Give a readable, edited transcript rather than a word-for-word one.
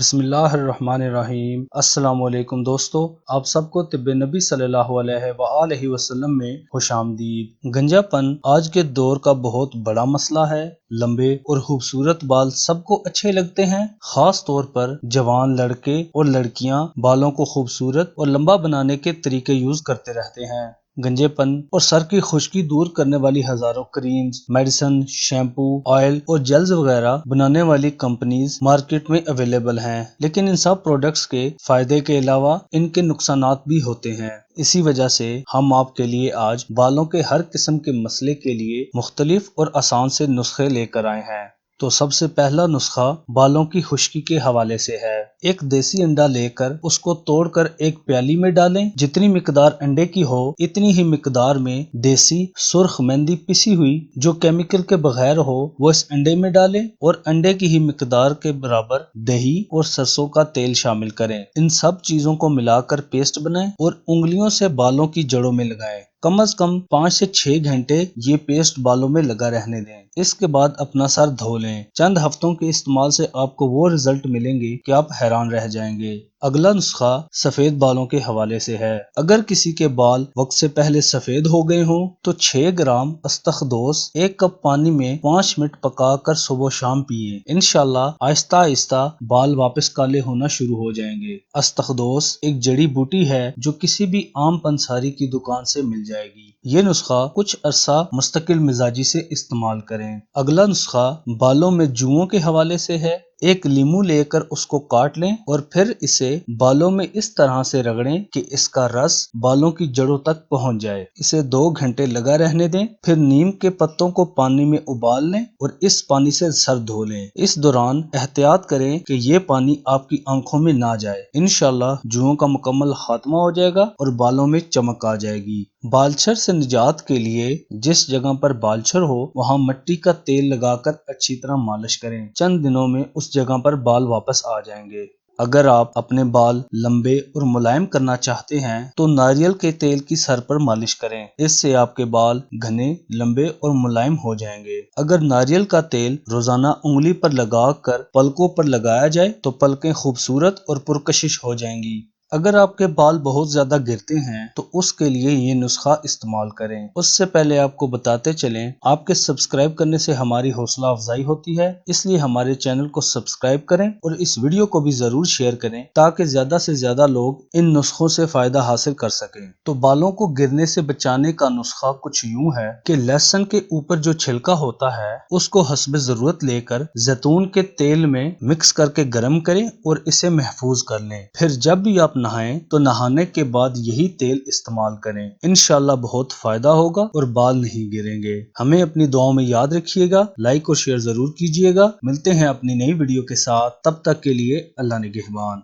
बिस्मिल्लाहिर्रहमानिर्रहीम। अस्सलाम वालेकुम दोस्तों, आप सबको तिब्बे-नबी सल्लल्लाहु अलैहि वसल्लम में खुशामदीद। गंजापन आज के दौर का बहुत बड़ा मसला है। लंबे और खूबसूरत बाल सबको अच्छे लगते हैं, खास तौर पर जवान लड़के और लड़कियां बालों को खूबसूरत और लंबा बनाने के तरीके यूज करते रहते हैं। गंजेपन और सर की खुश्की दूर करने वाली हजारों क्रीम्स, मेडिसिन, शैम्पू, ऑयल और जेल्स वगैरह बनाने वाली कंपनीज मार्केट में अवेलेबल हैं, लेकिन इन सब प्रोडक्ट्स के फायदे के अलावा इनके नुकसानात भी होते हैं। इसी वजह से हम आपके लिए आज बालों के हर किस्म के मसले के लिए मुख्तलिफ और आसान से नुस्खे लेकर आए हैं। तो सबसे पहला नुस्खा बालों की खुश्की के हवाले से है। एक देसी अंडा लेकर उसको तोड़कर एक प्याली में डालें। जितनी मिकदार अंडे की हो इतनी ही मिकदार में देसी सुर्ख मेहंदी पिसी हुई जो केमिकल के बगैर हो वो इस अंडे में डालें और अंडे की ही मिकदार के बराबर दही और सरसों का तेल शामिल करें। इन सब चीजों को मिलाकर पेस्ट बनाएं और उंगलियों से बालों की जड़ों में लगाएं। कम से कम 5 से 6 घंटे ये पेस्ट बालों में लगा रहने दें। इसके बाद अपना सर धो लें। चंद हफ्तों के इस्तेमाल से आपको वो रिजल्ट मिलेंगे कि आप हैरान रह जाएंगे। अगला नुस्खा सफेद बालों के हवाले से है। अगर किसी के बाल वक्त से पहले सफेद हो गए हों तो 6 ग्राम अस्तखदोस 1 कप पानी में 5 मिनट पकाकर सुबह शाम पिए। इंशाल्लाह आहिस्ता आहिस्ता बाल वापस काले होना शुरू हो जाएंगे। अस्तखदोस एक जड़ी बूटी है जो किसी भी आम पंसारी की दुकान से मिल जाएगी। ये नुस्खा कुछ अरसा मुस्तकिल मिजाजी से इस्तेमाल करें। अगला नुस्खा बालों में जुओं के हवाले से है। एक लीमू लेकर उसको काट लें और फिर इसे बालों में इस तरह से रगड़ें कि इसका रस बालों की जड़ों तक पहुंच जाए। इसे 2 घंटे लगा रहने दें। फिर नीम के पत्तों को पानी में उबाल लें और इस पानी से सर धो लें। इस दौरान एहतियात करें कि ये पानी आपकी आंखों में ना जाए। इंशाल्लाह जुओं का मुकम्मल खात्मा हो जाएगा और बालों में चमक आ जाएगी। बालछर से निजात के लिए जिस जगह पर बालछर हो वहां मिट्टी का तेल लगाकर अच्छी तरह मालिश करें। चंद दिनों में उस जगह पर बाल वापस आ जाएंगे। अगर आप अपने बाल लंबे और मुलायम करना चाहते हैं तो नारियल के तेल की सर पर मालिश करें। इससे आपके बाल घने, लंबे और मुलायम हो जाएंगे। अगर नारियल का तेल रोजाना उंगली पर लगाकर पलकों पर लगाया जाए तो पलकें खूबसूरत और पुरकशिश हो जाएंगी। अगर आपके बाल बहुत ज्यादा गिरते हैं तो उसके लिए ये नुस्खा इस्तेमाल करें। उससे पहले आपको बताते चलें, आपके सब्सक्राइब करने से हमारी हौसला अफजाई होती है, इसलिए हमारे चैनल को सब्सक्राइब करें और इस वीडियो को भी जरूर शेयर करें ताकि ज्यादा से ज्यादा लोग इन नुस्खों से फायदा हासिल कर सकें। तो बालों को गिरने से बचाने का नुस्खा कुछ यूं है कि लहसुन के ऊपर जो छिलका होता है उसको हस्ब जरूरत लेकर जैतून के तेल में मिक्स करके गर्म करें और इसे महफूज कर लें। फिर जब भी आप नहाएं तो नहाने के बाद यही तेल इस्तेमाल करें। इंशाल्लाह बहुत फायदा होगा और बाल नहीं गिरेंगे। हमें अपनी दुआओं में याद रखिएगा। लाइक और शेयर जरूर कीजिएगा। मिलते हैं अपनी नई वीडियो के साथ, तब तक के लिए अल्लाह निगहबान।